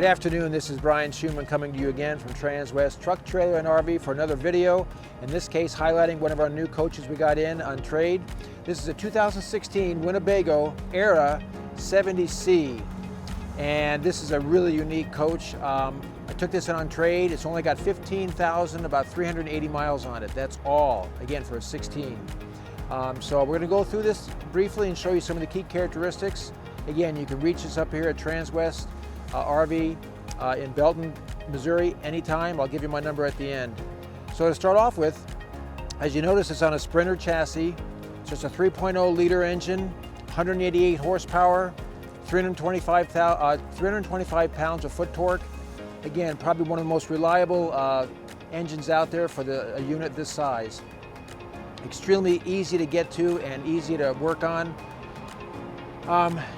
afternoon, this is Brian Schumann coming to you again from Transwest Truck, Trailer, and RV for another video. In this case, highlighting one of our new coaches we got in on trade. This is a 2016 Winnebago Era 70C. And this is a really unique coach. I took this in on trade. It's only got 15,000, about 380 miles on it. That's all, again, for a 16. So we're gonna go through this briefly and show you some of the key characteristics. Again, you can reach us up here at Transwest RV in Belton, Missouri, anytime. I'll give you my number at the end. So to start off with, as you notice, it's on a Sprinter chassis. It's just a 3.0 liter engine, 188 horsepower, 325 pounds of foot torque. Again, probably one of the most reliable engines out there for a unit this size. Extremely easy to get to and easy to work on.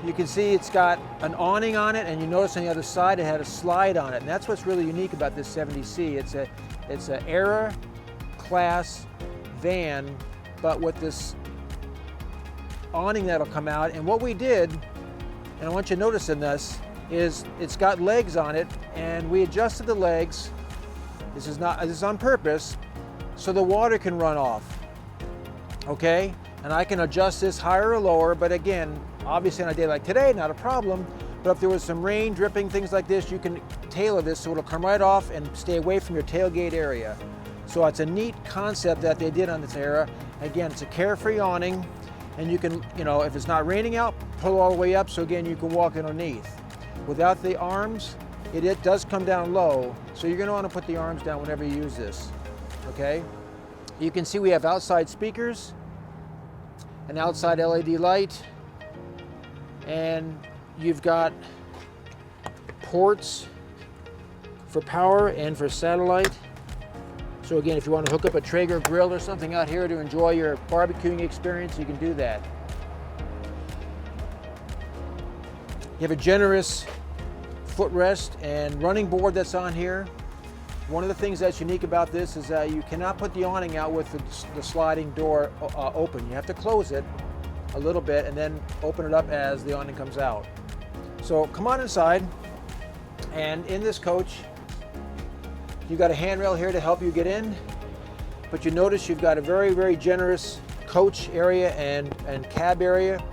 You can see it's got an awning on it, and you notice on the other side it had a slide on it, and that's what's really unique about this 70C. It's an Era class van, but with this awning that'll come out. And what we did, and I want you to notice in this, is it's got legs on it, and we adjusted the legs. This is on purpose, so the water can run off. Okay, and I can adjust this higher or lower, but again, obviously on a day like today, not a problem. But if there was some rain, dripping, things like this, you can tailor this so it'll come right off and stay away from your tailgate area. So it's a neat concept that they did on this Era. Again, it's a carefree awning, and you can, if it's not raining out, pull it all the way up, so again, you can walk underneath. Without the arms, it does come down low, so you're gonna wanna put the arms down whenever you use this, okay? You can see we have outside speakers, an outside LED light, and you've got ports for power and for satellite. So again, if you want to hook up a Traeger grill or something out here to enjoy your barbecuing experience, you can do that. You have a generous footrest and running board that's on here. One of the things that's unique about this is that you cannot put the awning out with the sliding door open. You have to close it a little bit and then open it up as the awning comes out. So come on inside, and in this coach, you've got a handrail here to help you get in, but you notice you've got a very, very generous coach area and cab area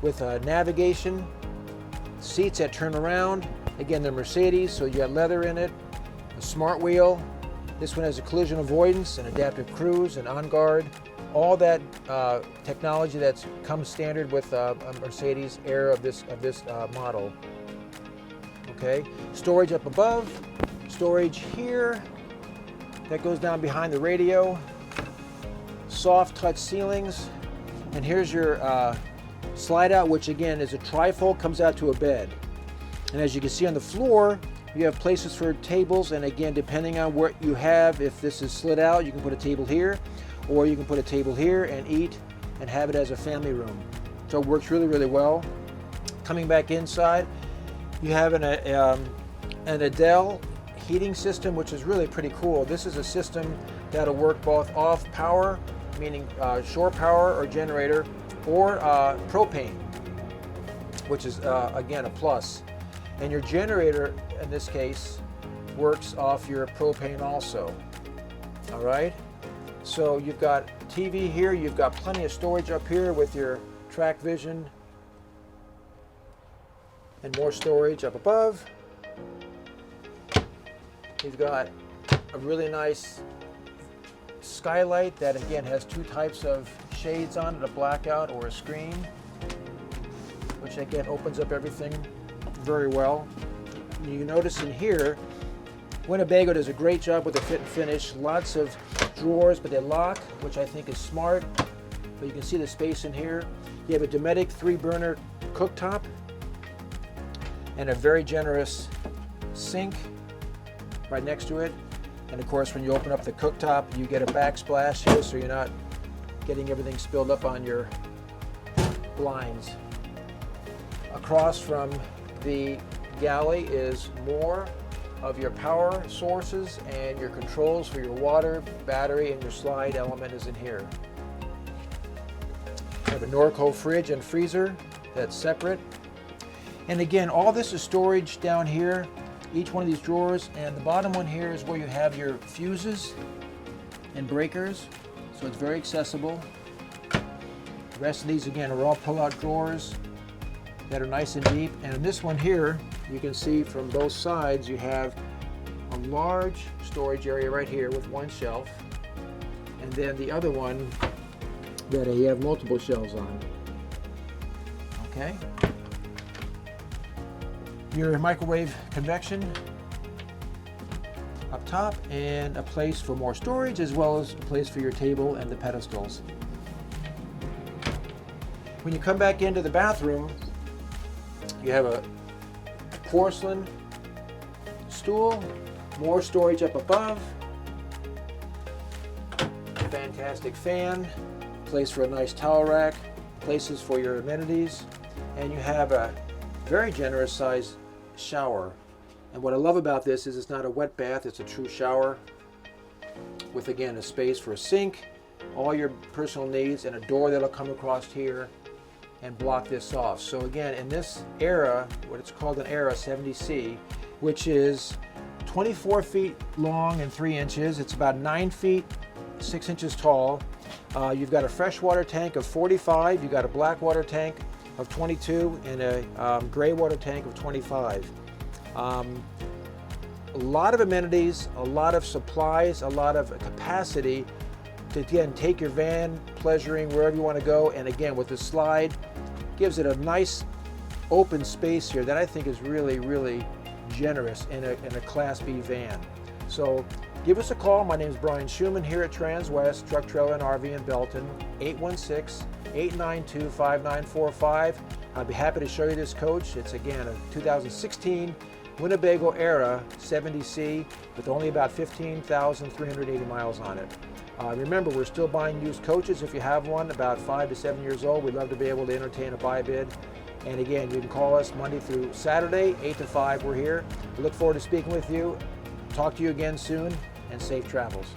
with navigation, seats that turn around. Again, they're Mercedes, so you got leather in it, a smart wheel. This one has a collision avoidance and adaptive cruise and on guard. All that technology that's comes standard with a Mercedes Era of this model. Okay, storage up above, storage here that goes down behind the radio, soft touch ceilings, and here's your slide out, which again is a trifold, comes out to a bed. And as you can see on the floor, you have places for tables, and again, depending on what you have, if this is slid out, you can put a table here, or you can put a table here and eat and have it as a family room. So it works really, really well. Coming back inside, you have an Adele heating system, which is really pretty cool. This is a system that'll work both off power, meaning shore power or generator, or propane, which is again a plus. And your generator, in this case, works off your propane also. All right? So you've got TV here, you've got plenty of storage up here with your track vision, and more storage up above. You've got a really nice skylight that again has two types of shades on it, a blackout or a screen, which again opens up everything very well. You notice in here, Winnebago does a great job with the fit and finish. Lots of drawers, but they lock, which I think is smart. But you can see the space in here. You have a Dometic 3-burner cooktop and a very generous sink right next to it. And of course, when you open up the cooktop, you get a backsplash here, so you're not getting everything spilled up on your blinds. Across from the galley is more of your power sources, and your controls for your water, battery, and your slide element is in here. You have a Norco fridge and freezer that's separate. And again, all this is storage down here. each one of these drawers, and the bottom one here is where you have your fuses and breakers, so it's very accessible. The rest of these, again, are all pull-out drawers that are nice and deep. And in this one here, you can see from both sides you have a large storage area right here with one shelf, and then the other one that you have multiple shelves on. Okay. Your microwave convection up top, and a place for more storage, as well as a place for your table and the pedestals. When you come back into the bathroom, you have a porcelain stool, more storage up above, fantastic fan, place for a nice towel rack, places for your amenities, and you have a very generous sized shower. And what I love about this is it's not a wet bath, it's a true shower with, again, a space for a sink, all your personal needs, and a door that'll come across here and block this off. So again, in this Era, what it's called an Era 70C, which is 24 feet long and 3 inches, it's about 9 feet 6 inches tall. You've got a freshwater tank of 45, you've got a black water tank of 22, and a gray water tank of 25. A lot of amenities, a lot of supplies, a lot of capacity to, again, take your van pleasuring wherever you want to go. And again, with the slide, gives it a nice open space here that I think is really, really generous in a Class B van. So give us a call. My name is Brian Schumann here at Transwest Truck, Trailer, and RV in Belton, 816-892-5945. I'll be happy to show you this coach. It's, again, a 2016 Winnebago Era 70C with only about 15,380 miles on it. Remember, we're still buying used coaches. If you have one about 5 to 7 years old, we'd love to be able to entertain a buy bid. And again, you can call us Monday through Saturday, 8 to 5. We're here. We look forward to speaking with you. Talk to you again soon, and safe travels.